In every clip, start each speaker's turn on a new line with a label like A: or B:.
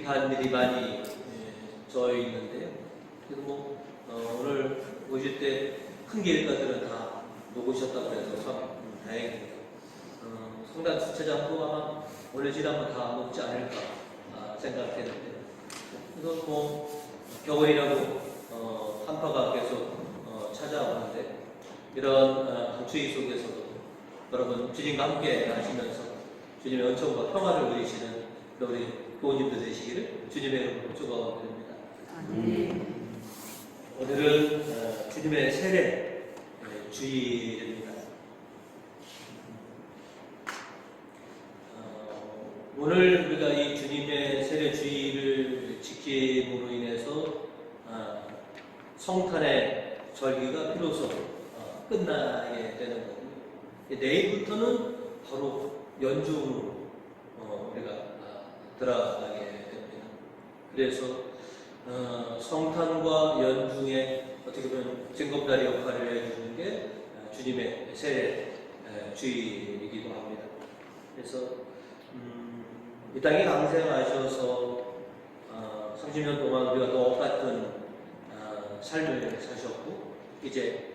A: 미흡한 일이 많이 져 있는데요. 그래서 오늘 오실 때 큰 기획가들은 다 녹으셨다고 해서 참 다행입니다. 성당 주차장도 아마 오늘 지나면 다 녹지 않을까 생각했는데, 그래서 겨울이라고 한파가 계속 찾아오는데, 이런 추위 속에서도 여러분 주님과 함께 하시면서 주님의 은총과 평화를 누리시는 우리 부모님들 되시기를 주님의 이름으로 축원드립니다. 오늘은 주님의 세례 주일입니다. 오늘 우리가 이 주님의 세례 주일을 지킴으로 인해서 성탄의 절기가 비로소 끝나게 되는 거고요. 내일부터는 바로 연중으로 우리가 들어가게 됩니다. 그래서 성탄과 연중에 어떻게 보면 징검다리 역할을 해주는 게 주님의 세례 주일이기도 합니다. 그래서 이 땅에 강생하셔서 30년 동안 우리가 똑같은 삶을 사셨고, 이제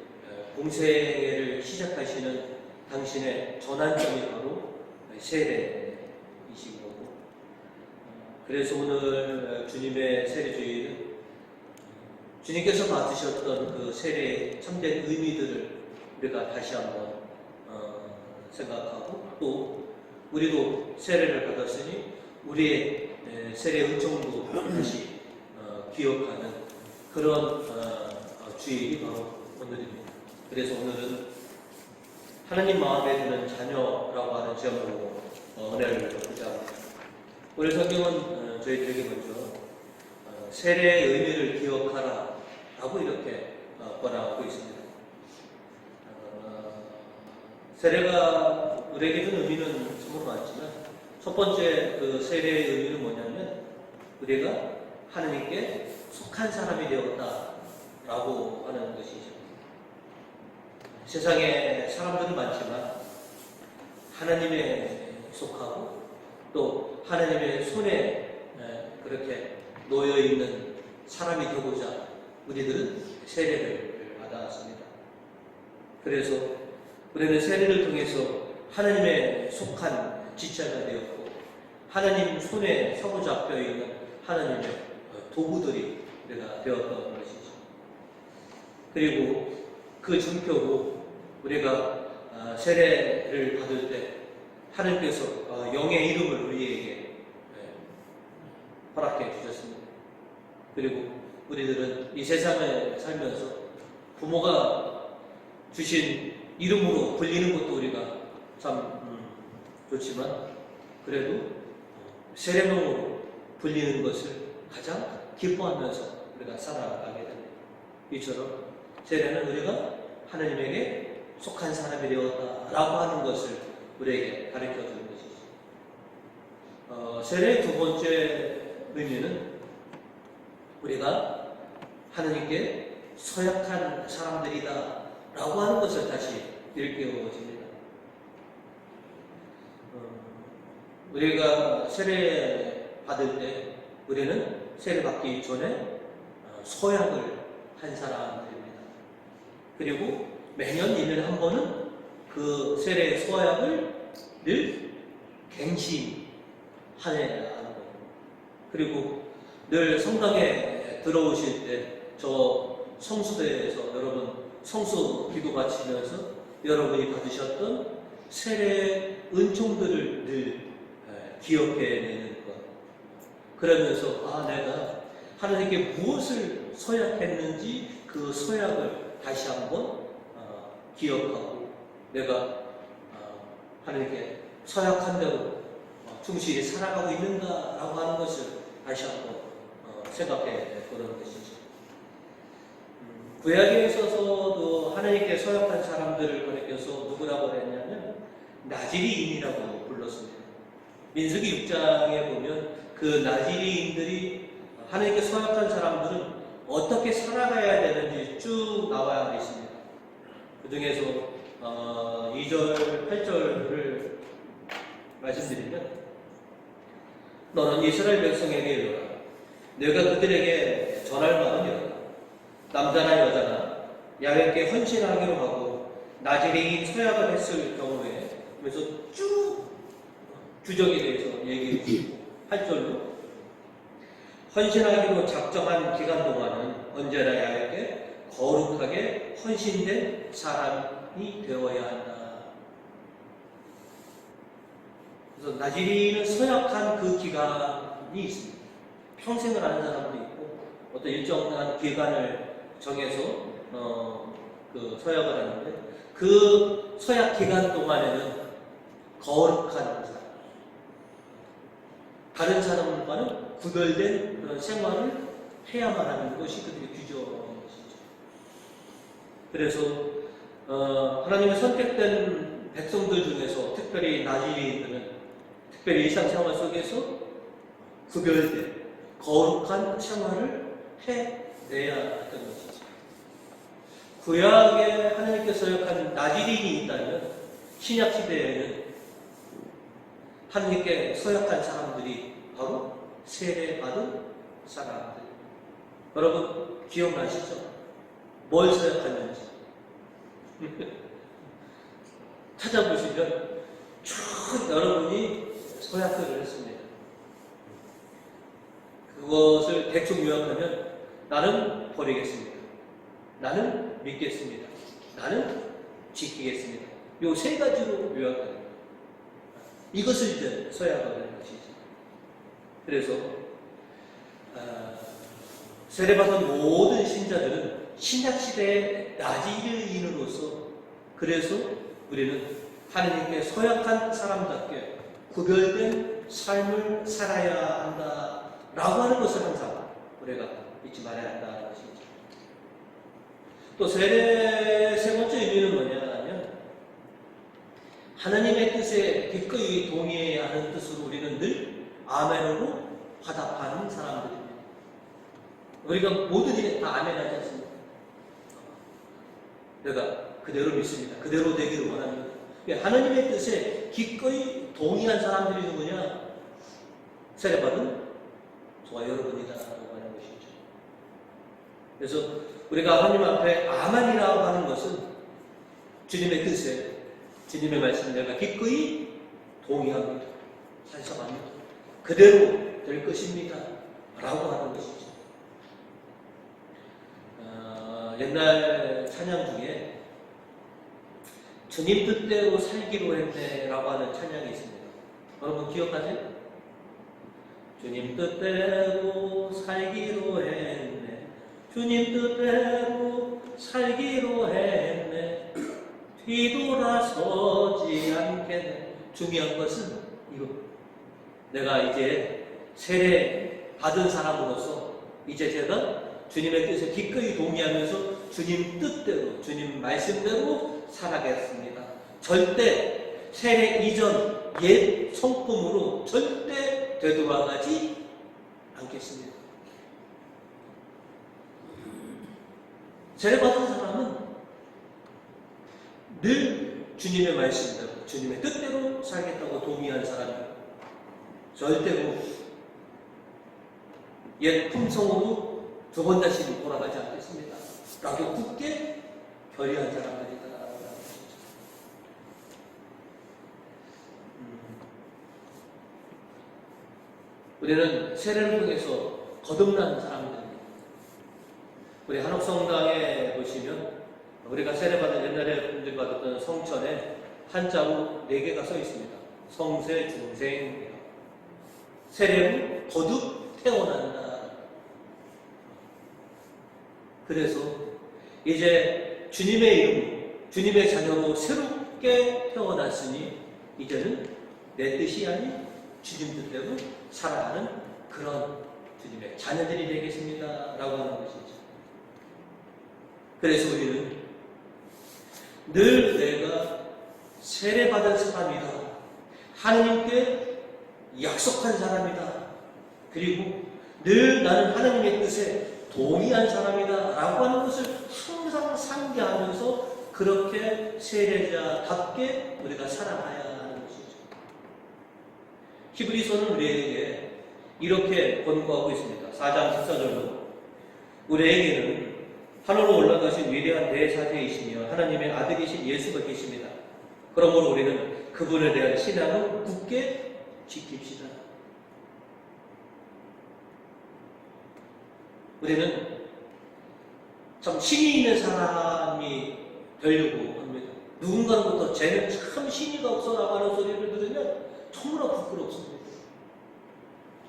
A: 공생애를 시작하시는 당신의 전환점이 바로 세례이신 거고, 그래서 오늘 주님의 세례 주일은 주님께서 받으셨던 그 세례의 참된 의미들을 우리가 다시 한번 생각하고, 또 우리도 세례를 받았으니 우리의 세례 은총도 다시 기억하는 그런 주일이 바로 오늘입니다. 그래서 오늘은 하나님 마음에 드는 자녀라고 하는 제목으로 은혜를 나누고자 합니다. 오늘 성경은 저희들에게 먼저 세례의 의미를 기억하라 라고 이렇게 권하고 있습니다. 세례가 우리에게 준 의미는 정말 많지만, 첫 번째 그 세례의 의미는 뭐냐면 우리가 하나님께 속한 사람이 되었다 라고 하는 것이죠. 세상에 사람들은 많지만 하나님에 속하고 또 하나님의 손에 그렇게 놓여있는 사람이 되고자 우리들은 세례를 받았습니다. 그래서 우리는 세례를 통해서 하나님의 속한 지체가 되었고, 하나님 손에 사로잡혀 있는 하나님의 도구들이 우리가 되었던 것이죠. 그리고 그 증표로 우리가 세례를 받을 때 하나님께서 영의 이름을 우리에게 허락해 주셨습니다. 그리고 우리들은 이 세상을 살면서 부모가 주신 이름으로 불리는 것도 우리가 참 좋지만, 그래도 세례명으로 불리는 것을 가장 기뻐하면서 우리가 살아가게 됩니다. 이처럼 세례는 우리가 하나님에게 속한 사람이 되었다라고 하는 것을 우리에게 가르쳐주는 것이죠. 세례의 두 번째 의미는 우리가 하나님께 서약한 사람들이다 라고 하는 것을 다시 일깨워집니다. 우리가 세례 받을 때 우리는 세례 받기 전에 서약을 한 사람들입니다. 그리고 매년 1년에 한 번은 그 세례 서약을 늘 갱신하는 거예요. 그리고 늘 성당에 들어오실 때 저 성수대에서 여러분 성수 기도 바치면서 여러분이 받으셨던 세례 은총들을 늘 기억해내는 것. 그러면서 내가 하나님께 무엇을 서약했는지 그 서약을 다시 한번 기억하고, 내가 하나님께 서약한 대로 충실히 살아가고 있는가라고 하는 것을 다시 한번 생각해 보는 것이죠. 구약에 있어서도 하나님께 서약한 사람들을 가리켜서 누구라고 했냐면 나지리인이라고 불렀습니다. 민수기 6장에 보면 그 나지리인들이 하나님께 서약한 사람들은 어떻게 살아가야 되는지 쭉 나와 있습니다. 그 중에서 2절, 8절을 말씀드리면 너는 이스라엘 백성에게 이르라. 내가 그들에게 전할 말은 이르라. 남자나 여자나 야훼께 헌신하기로 하고 나즈레인 서약을 했을 경우에, 그래서 쭉 규정에 대해서 얘기해 주고 8절로 헌신하기로 작정한 기간 동안은 언제나 야훼께 거룩하게 헌신된 사람이 되어야 한다. 그래서 나즈레인은 서약한 그 기간이 있습니다. 평생을 하는 사람도 있고 어떤 일정한 기간을 정해서 그 서약을 하는데, 그 서약 기간 동안에는 거룩한 사람, 다른 사람과는 구별된 그런 생활을 해야만 하는 것이 그들의 규정인 것이죠. 그래서 하나님의 선택된 백성들 중에서 특별히 나즈레인들은 특별히 일상생활 속에서 구별된 거룩한 생활을 해내야 했던 것이죠. 구약에 하나님께서 서약한 나즈레인이 있다면 신약 시대에는 하나님께 서약한 사람들이 바로 세례받은 사람들. 여러분 기억나시죠? 뭘 서약했는지 찾아보시면 쭉 여러분이 서약을 했습니다. 그것을 대충 요약하면 나는 버리겠습니다. 나는 믿겠습니다. 나는 지키겠습니다. 요 세 가지로 요약합니다. 이것을 이제 서약을 하는 것이죠. 그래서 세례받은 모든 신자들은 신약시대의 나즈레인으로서, 그래서 우리는 하나님께 서약한 사람답게 구별된 삶을 살아야 한다라고 하는 것을 항상 우리가 잊지 말아야 한다는 것이죠. 또 세례의 세 번째 의미는 뭐냐 하면 하나님의 뜻에 기꺼이 동의해야 하는 뜻으로 우리는 늘 아멘으로 화답하는 사람들입니다. 우리가 모든 일에 다 아멘하지 않습니까? 내가 그대로 믿습니다. 그대로 되기를 원합니다. 하나님의 뜻에 기꺼이 동의한 사람들이 누구냐? 세례받은 저와 여러분이다라고 하는 것이죠. 그래서 우리가 하나님 앞에 아멘이라고 하는 것은 주님의 뜻에, 주님의 말씀을 내가 기꺼이 동의합니다. 찬성합니다. 그대로 될 것입니다. 라고 하는 것이죠. 옛날 찬양 중에 주님 뜻대로 살기로 했네 라고 하는 찬양이 있습니다. 여러분 기억하세요? 주님 뜻대로 살기로 했네, 주님 뜻대로 살기로 했네, 뒤돌아서지 않겠네. 중요한 것은 이거, 내가 이제 세례 받은 사람으로서 이제 제가 주님의 뜻에 기꺼이 동의하면서 주님 뜻대로, 주님 말씀대로 살아가겠습니다. 절대 세례 이전 옛 성품으로 절대 되돌아가지 않겠습니다. 세례받은 사람은 늘 주님의 말씀대로, 주님의 뜻대로 살겠다고 동의한 사람이에요. 절대로 옛 품성으로 두 번 다시 돌아가지 않겠습니다. 라고 굳게 결의한 사람들이다. 우리는 세례를 통해서 거듭난 사람들입니다. 우리 한옥성당에 보시면 우리가 세례받은 옛날에 분들 받았던 성천에 한자로 4개가 써 있습니다. 성세, 중생, 세례로 거듭 태어난다. 그래서 이제 주님의 이름, 주님의 자녀로 새롭게 태어났으니 이제는 내 뜻이 아닌 주님 뜻대로 살아가는 그런 주님의 자녀들이 되겠습니다. 라고 하는 것이죠. 그래서 우리는 늘 내가 세례받은 사람이다, 하나님께 약속한 사람이다, 그리고 늘 나는 하나님의 뜻에 동의한 사람이다 라고 하는 것을 항상 상기하면서 그렇게 세례자답게 우리가 살아가야 하는 것이죠. 히브리서는 우리에게 이렇게 권고하고 있습니다. 4장 14절로 우리에게는 하늘로 올라가신 위대한 대사제이시며 하나님의 아들이신 예수가 계십니다. 그러므로 우리는 그분에 대한 신앙을 굳게 지킵시다. 우리는 참 신이 있는 사람이 되려고 합니다. 누군가로부터 쟤는 참 신의가 없어 나가는 소리를 들으면 너무나 부끄럽습니다.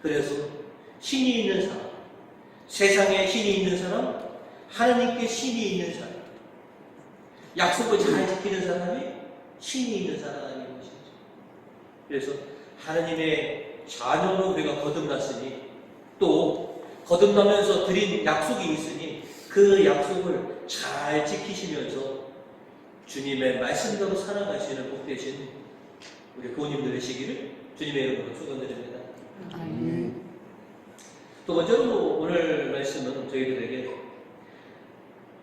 A: 그래서 신이 있는 사람, 세상에 신이 있는 사람, 하나님께 신이 있는 사람, 약속을 잘 지키는 사람이 신이 있는 사람인 것이죠. 그래서 하나님의 자녀로 우리가 거듭났으니 또 거듭나면서 드린 약속이 있으니 그 약속을 잘 지키시면서 주님의 말씀대로 살아가시는 복되신 우리 부모님들 되시기를 주님의 이름으로 축원드립니다. 두 번째로 오늘 말씀은 저희들에게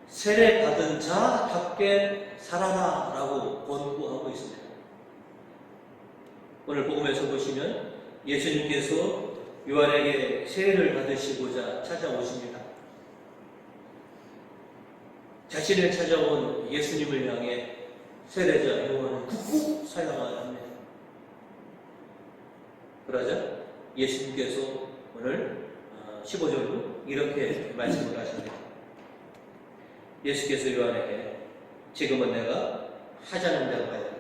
A: 세례 받은 자답게 살아라 라고 권고하고 있습니다. 오늘 복음에서 보시면 예수님께서 요한에게 세례를 받으시고자 찾아오십니다. 자신을 찾아온 예수님을 향해 세례자 요한은 굳고 사양합니다. 그러자 예수님께서 오늘 15절로 이렇게 말씀을 하십니다. 예수께서 요한에게 지금은 내가 하자는 대로 해야 한다.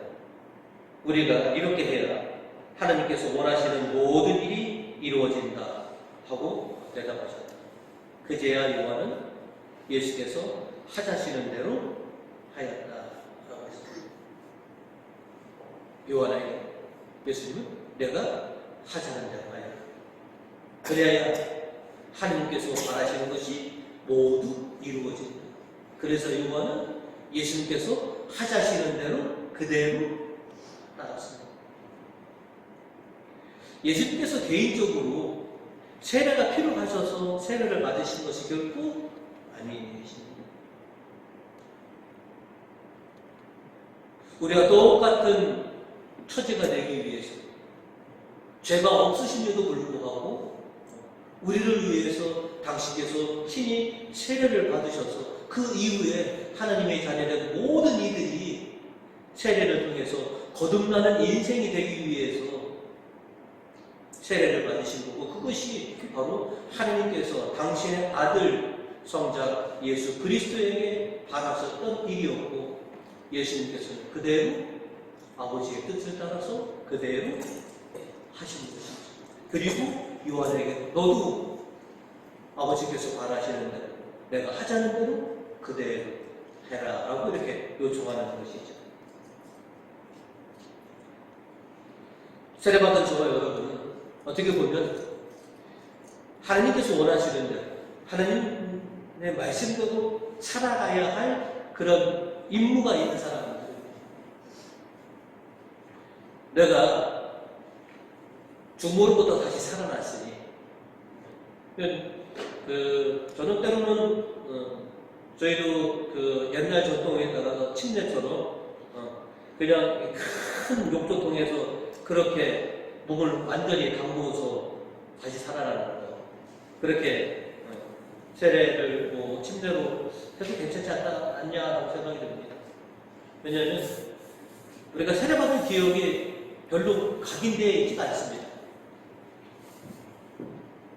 A: 우리가 이렇게 해야 하나님께서 원하시는 모든 일이 이루어진다 하고 대답하셨다. 그제야 요한은 예수께서 하자시는 대로 하였다 라고 했습니다. 요한에게 예수님은 내가 하자는 대로 하였다. 그래야 하나님께서 바라시는 것이 모두 이루어진다. 그래서 요한은 예수님께서 하자시는 대로 그대로 따랐습니다. 예수님께서 개인적으로 세례가 필요하셔서 세례를 받으신 것이 결코 아니십니다. 우리가 똑같은 처지가 되기 위해서 죄가 없으심에도 불구하고 우리를 위해서 당신께서 친히 세례를 받으셔서 그 이후에 하나님의 자녀된 모든 이들이 세례를 통해서 거듭나는 인생이 되기 위해서 세례를 받으신 거고 그것이 바로 하나님께서 당신의 아들 성자 예수 그리스도에게 바라셨던 일이었고 예수님께서는 그대로 아버지의 뜻을 따라서 그대로 하신 것입니다. 그리고 요한에게 너도 아버지께서 바라시는 대로 내가 하자는 대로 그대로 해라 라고 이렇게 요청하는 것이죠. 세례받은 저와 여러분은 어떻게 보면 하나님께서 원하시는 대로 하나님의 말씀대로 살아가야 할 그런 임무가 있는 사람입니다. 내가 죽음으로부터 다시 살아났으니 저는 때로는 저희도 옛날 전통에 따라서 침례처럼 그냥 큰 욕조통에서 그렇게 몸을 완전히 담그어서 다시 살아나는 거예요. 그렇게 세례를 침례로 해도 괜찮지 않냐라고 생각이 듭니다. 왜냐하면 우리가 세례받은 기억이 별로 각인되어 있지가 않습니다.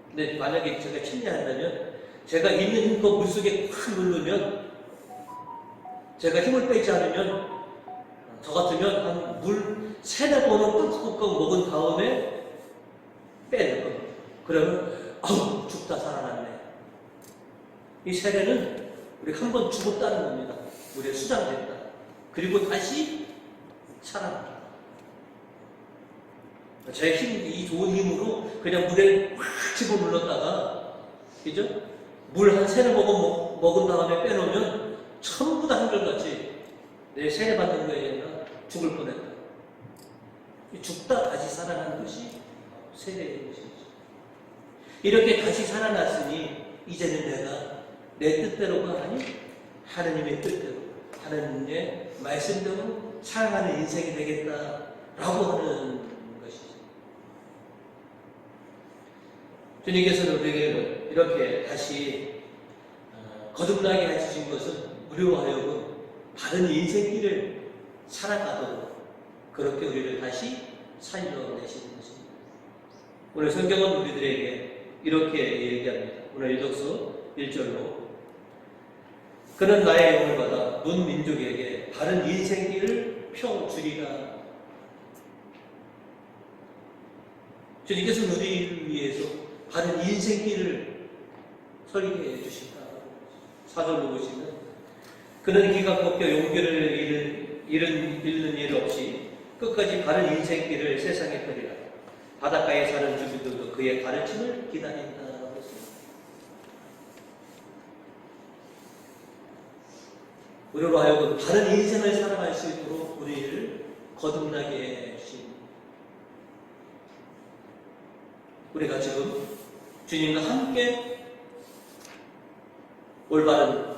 A: 근데 만약에 제가 침례한다면 제가 있는 힘껏 물속에 확 누르면 제가 힘을 빼지 않으면 저 같으면 한 물 3-4번은 꿀꺽꿀꺽 먹은 다음에 빼는 겁니다. 그러면 아우 죽다 살아났네. 이 세례는 우리 한 번 죽었다는 겁니다. 물에 수장됐다. 그리고 다시 살아납니다. 제 힘, 이 좋은 힘으로 그냥 물에 확 집어물렀다가, 그죠? 물 한 3-4번 먹은 다음에 빼놓으면 전부 다 한결같이 내 세례 받는 거에 아니라 죽을 뻔했다. 죽다 다시 살아나는 것이 세례의 것이죠. 이렇게 다시 살아났으니 이제는 내가 내 뜻대로가 아닌 하나님의 뜻대로 하나님의 말씀대로 살아가는 인생이 되겠다라고 하는 것이죠. 주님께서는 우리에게 이렇게 다시 거듭나게 해주신 것은 우리로 하여금 바른 인생길을 살아가도록 그렇게 우리를 다시 살려내시는 것입니다. 오늘 성경은 우리들에게 이렇게 얘기합니다. 오늘 일독서 1절로 그는 나의 영을 받아 문 민족에게 바른 인생길을 펴주리라. 주님께서는 우리를 위해서 바른 인생길을 설계해 주신다. 4절로 보시면 그는 기가 꺾여 용기를 잃는 일 없이 끝까지 바른 인생길을 세상에 펴리라. 바닷가에 사는 주민들도 그의 가르침을 기다린다. 우리로 하여금 바른 인생을 살아갈 수 있도록 우리를 거듭나게 해주신 우리가 지금 주님과 함께 올바른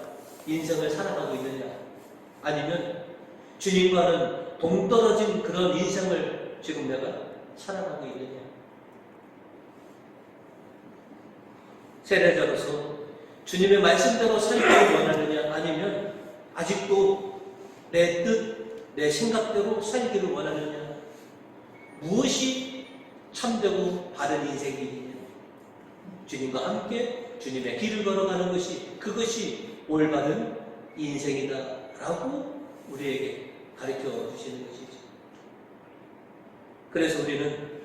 A: 인생을 살아가고 있느냐, 아니면 주님과는 동떨어진 그런 인생을 지금 내가 살아가고 있느냐. 세례자로서 주님의 말씀대로 살기를 원하느냐, 아니면 아직도 내 뜻, 내 생각대로 살기를 원하느냐. 무엇이 참되고 바른 인생이냐. 주님과 함께 주님의 길을 걸어가는 것이, 그것이 올바른 인생이다 라고 우리에게 가르쳐 주시는 것이죠. 그래서 우리는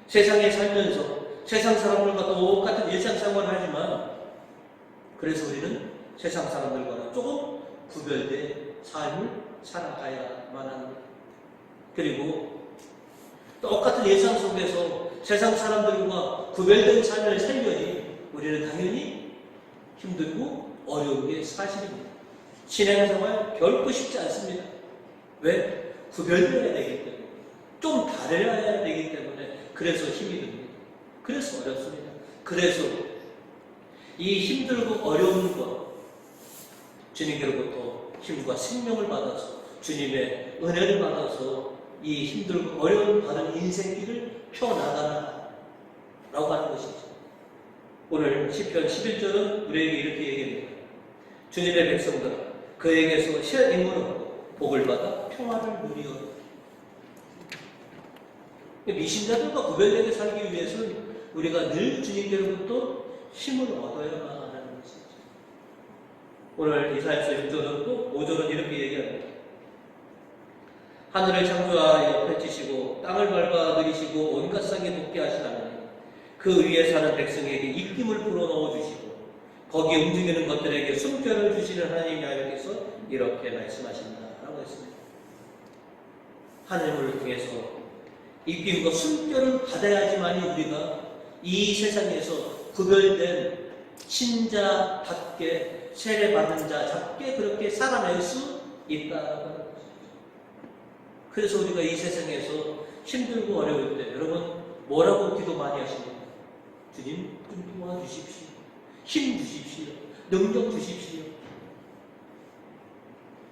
A: 세상에 살면서 세상 사람들과 똑같은 일상생활을 하지만, 그래서 우리는 세상 사람들과는 조금 구별된 삶을 살아가야만 합니다. 그리고 똑같은 일상 속에서 세상 사람들과 구별된 삶을 살려니 우리는 당연히 힘들고 어려운 게 사실입니다. 신앙생활 결코 쉽지 않습니다. 왜? 구별되어야 되기 때문에, 좀 다르야 되기 때문에, 그래서 힘이 듭니다. 그래서 어렵습니다. 그래서 이 힘들고 어려운 것, 주님께로부터 힘과 생명을 받아서, 주님의 은혜를 받아서 이 힘들고 어려운 바른 인생길을 펴나가라 라고 하는 것이죠. 오늘 시편 11절은 우리에게 이렇게 얘기합니다. 주님의 백성들아, 그에게서 새 힘을 얻고 복을 받아 평화를 누리어라. 미신자들과 구별되게 살기 위해서는 우리가 늘 주님께로부터 힘을 얻어야만 하는 것이죠. 오늘 이사야서 6절은 또 5절은 이렇게 얘기합니다. 하늘을 창조하여 펼치시고 땅을 밟아 들이시고 온갖 싹에 돋게 하신 하나님, 그 위에 사는 백성에게 입김을 불어넣어 주시고 거기에 움직이는 것들에게 숨결을 주시는 하나님이 하나님께서 이렇게 말씀하신다라고 했습니다. 하나님을 통해서 입김과 숨결을 받아야지만이 우리가 이 세상에서 구별된 신자답게, 세례받은 자답게 그렇게 살아낼 수 있다는 것이죠. 그래서 우리가 이 세상에서 힘들고 어려울 때 여러분 뭐라고 기도 많이 하십니까? 주님 좀 도와주십시오. 힘 주십시오. 능력 주십시오.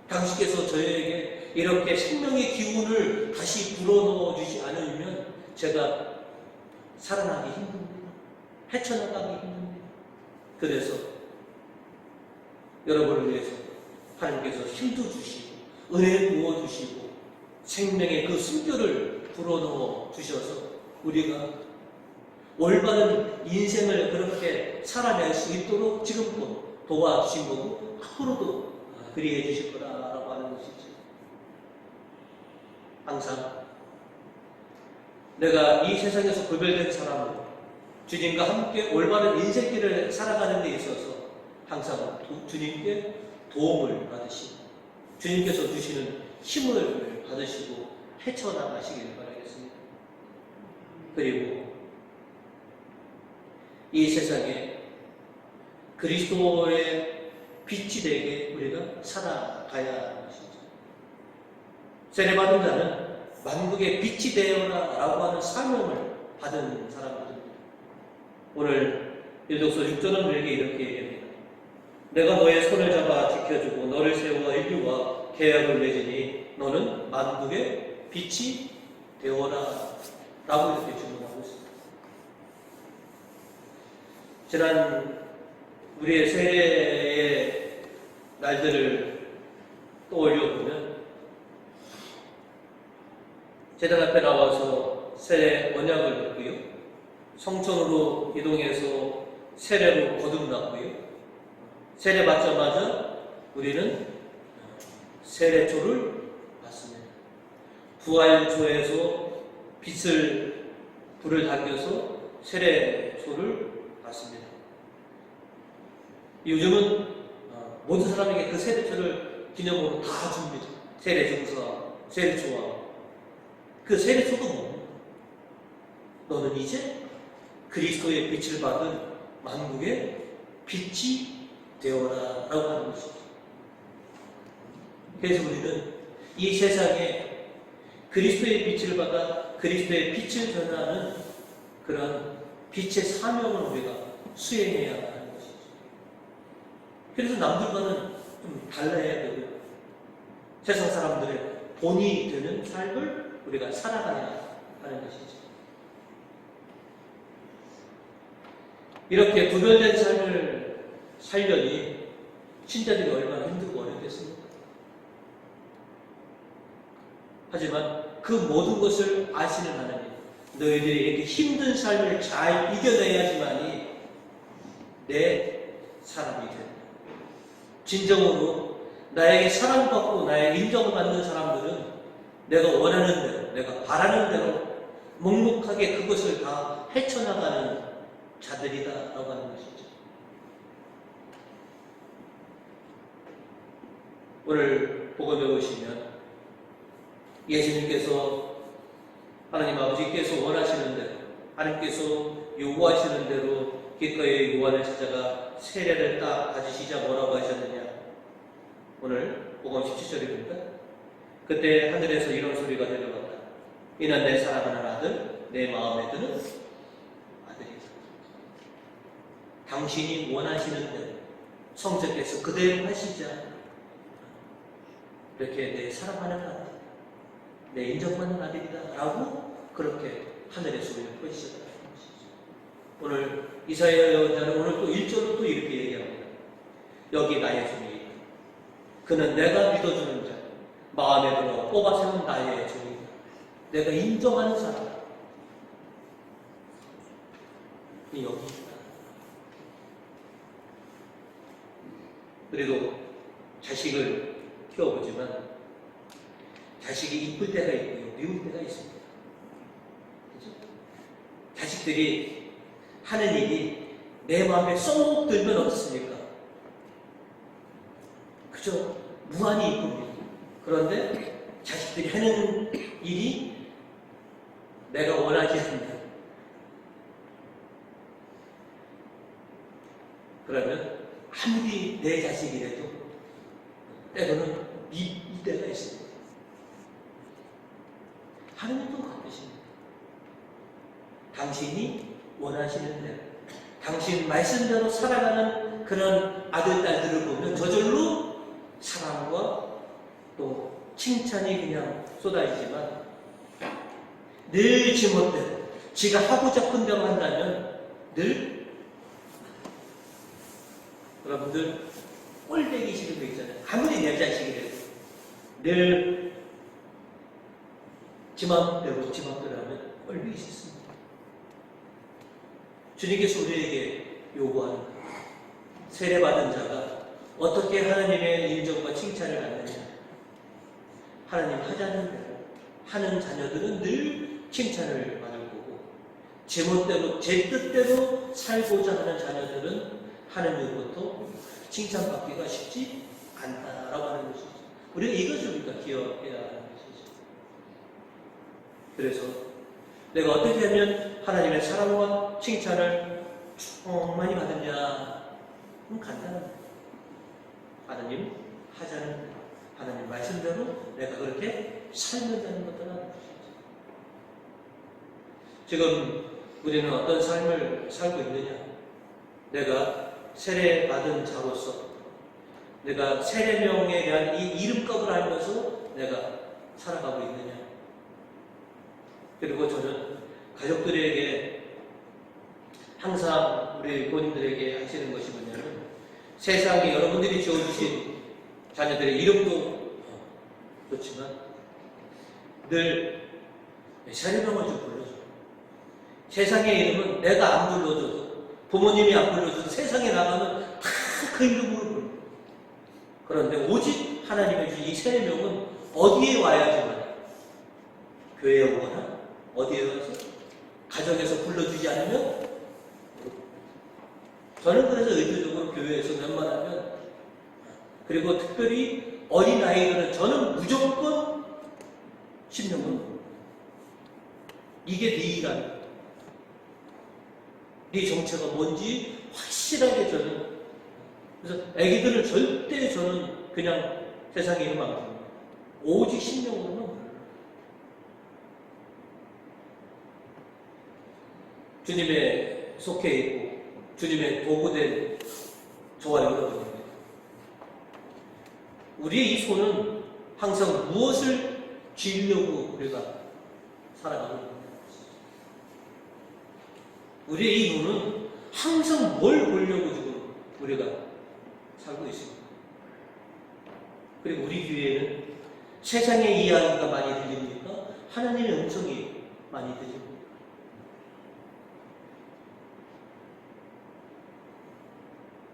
A: 당신께서 저에게 이렇게 생명의 기운을 다시 불어넣어 주지 않으면 제가 살아나기 힘듭니다. 헤쳐나가기 힘듭니다. 그래서 여러분을 위해서 하나님께서 힘도 주시고 은혜 부어 주시고 생명의 그 숨결을 불어넣어 주셔서 우리가 올바른 인생을 그렇게 살아낼 수 있도록 지금도 도와주신 거고 앞으로도 그리해 주실 거라고 하는 것이죠. 항상 내가 이 세상에서 구별된 사람으로 주님과 함께 올바른 인생길을 살아가는 데 있어서 항상 주님께 도움을 받으시고 주님께서 주시는 힘을 받으시고 헤쳐나가시길 바라겠습니다. 그리고 이 세상에 그리스도의 빛이 되게 우리가 살아가야 하는 것이죠. 세례받은 자는 만국의 빛이 되어라 라고 하는 사명을 받은 사람들입니다. 오늘 일독서 6절은 우리에게 이렇게 얘기합니다. 내가 너의 손을 잡아 지켜주고 너를 세워 인류와 계약을 맺으니 너는 만국의 빛이 되어라 라고 이렇게 주문하고 있습니다. 지난 우리의 세례의 날들을 떠올려 보면 제단 앞에 나와서 세례 언약을 받고요, 성촌으로 이동해서 세례로 거듭났고요, 세례 받자마자 우리는 세례초를 받습니다. 부활초에서 불을 당겨서 세례초를 받습니다. 요즘은 모든 사람에게 그 세례초를 기념으로 다 줍니다. 세례증서, 세례초와 그 세례초도 뭡니까? 너는 이제 그리스도의 빛을 받은 만국의 빛이 되어라 라고 하는 것이죠. 그래서 우리는 이 세상에 그리스도의 빛을 받아 그리스도의 빛을 전하는 그런 빛의 사명을 우리가 수행해야 하는 것이죠. 그래서 남들과는 좀 달라야 되고 세상 사람들의 본이 되는 삶을 우리가 살아가야 하는 것이죠. 이렇게 구별된 삶을 살려니 신자들이 얼마나 힘들고 어렵겠습니까? 하지만 그 모든 것을 아시는 하나님, 너희들이 이렇게 힘든 삶을 잘 이겨내야지만이 내 사람이 된다. 진정으로 나에게 사랑받고 나에게 인정받는 사람들은 내가 원하는 대로, 내가 바라는 대로 묵묵하게 그것을 다 헤쳐나가는 자들이다 라고 하는 것이죠. 오늘 복음에 보시면 예수님께서 하나님 아버지께서 원하시는 대로, 하나님께서 요구하시는 대로 기꺼이 요한을 찾아가 세례를 딱 가지시자 뭐라고 하셨느냐? 오늘 복음 17절입니다. 그때 하늘에서 이런 소리가 들려왔다. 이는 내 사랑하는 아들, 내 마음에 드는 아들이다. 당신이 원하시는 대로 성령께서 그대로 하시자. 이렇게 내 사랑하는 아들, 내 인정받는 아들이다 라고 그렇게 하늘의 소리를 뻗으셨다는 것이죠. 오늘 이사야 예언자는 오늘 또 1절로 또 이렇게 얘기합니다. 여기 나의 종이 있다. 그는 내가 믿어주는 자, 마음에 들어 뽑아세운 나의 종이다. 내가 인정하는 사람, 이 여기 있다. 우리도 자식을 키워보지만 자식이 이쁠 때가 있고요, 미울 때가 있습니다. 그렇죠? 자식들이 하는 일이 내 마음에 쏙 들면 어떻습니까? 그죠? 무한히 이쁩니다. 그런데 자식들이 하는 일이 내가 원하지 않는다. 그러면 아무리 내 자식이라도 때로는 미울 때가 있습니다. 하나님도 같으십니다. 당신이 원하시는 대로, 당신 말씀대로 살아가는 그런 아들, 딸들을 보면 저절로 사랑과 또 칭찬이 그냥 쏟아지지만 늘 지멋대로 지가 하고 싶은 대로 한다면 늘 여러분들 꼴배기 싫은 거 있잖아요. 아무리 내 자식이라도 늘 지 마음대로 하면 꼴보기 싫습니다. 주님께서 우리에게 요구하는 것, 세례받은 자가 어떻게 하나님의 인정과 칭찬을 받느냐. 하나님 하자는 대로 하는 자녀들은 늘 칭찬을 받을 거고, 제멋대로 제 뜻대로 살고자 하는 자녀들은 하나님으로부터 칭찬받기가 쉽지 않다라고 하는 것이죠. 우리가 이것을 우리가 기억해야 하는 것이죠. 그래서 내가 어떻게 하면 하나님의 사랑과 칭찬을 많이 받느냐? 간단합니다. 하나님 하자는 대로, 하나님 말씀대로 내가 그렇게 살면 되는 것들은 것이죠. 지금 우리는 어떤 삶을 살고 있느냐? 내가 세례받은 자로서 내가 세례명에 대한 이 이름값을 알면서 내가 살아가고 있느냐? 그리고 저는 가족들에게 항상 우리 본인들에게 하시는 것이 뭐냐면 세상에 여러분들이 지어주신 자녀들의 이름도 좋지만 늘 세례명을 좀 불러줘. 세상의 이름은 내가 안 불러줘도 부모님이 안 불러줘도 세상에 나가면 다 그 이름으로 불러. 그런데 오직 하나님의 주신 이 세례명은 어디에 와야지만 교회에 오거나 어디에 와서 가정에서 불러주지 않으면 저는 그래서 의도적으로 교회에서 웬만하면 그리고 특별히 어린아이들은 저는 무조건 10명은 이게 네 일이라는 네 정체가 뭔지 확실하게 저는 그래서 애기들을 절대 저는 그냥 세상에 이름 안 부릅니다. 오직 신명으로는 주님의 속해 있고 주님의 도구된 저와 여러분입니다. 우리의 이 손은 항상 무엇을 쥐려고 우리가 살아가는 겁니다. 우리의 이 눈은 항상 뭘 보려고 지금 우리가 살고 있습니다. 그리고 우리 귀에는 세상의 이야기가 많이 들립니까? 하나님의 음성이 많이 들립니다.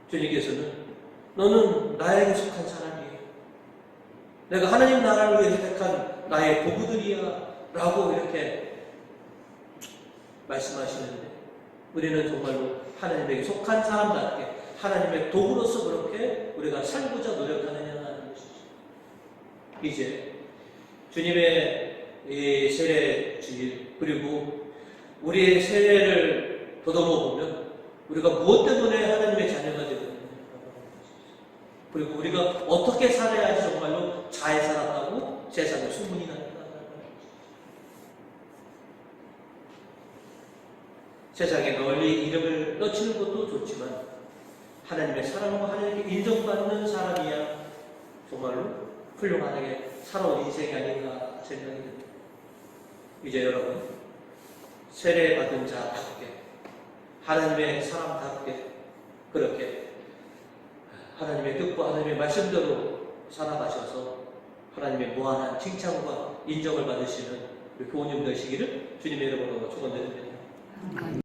A: 주님께서는 너는 나에게 속한 사람이에요. 내가 하나님 나라를 위해서 택한 나의 도구들이야 라고 이렇게 말씀하시는데 우리는 정말로 하나님에게 속한 사람답게 하나님의 도구로서 그렇게 우리가 살고자 노력하느냐는 것이죠. 이제 주님의 이 세례 주일 그리고 우리의 세례를 더듬어 보면 우리가 무엇 때문에 하나님의 자녀가 되고 그리고 우리가 어떻게 살아야지 정말로 잘 살았다고 세상에 소문이 납니다. 세상에 널리 이름을 떠치는 것도 좋지만 하나님의 사랑과 하나님께 인정받는 사람이야 정말로 훌륭하게 살아온 인생이 아닌가 생각이 듭니다. 이제 여러분 세례받은 자답게 하나님의 사람답게 그렇게 하나님의 뜻과 하나님의 말씀대로 살아가셔서 하나님의 무한한 칭찬과 인정을 받으시는 우리 교우님 되시기를 주님의 이름으로 축원드립니다.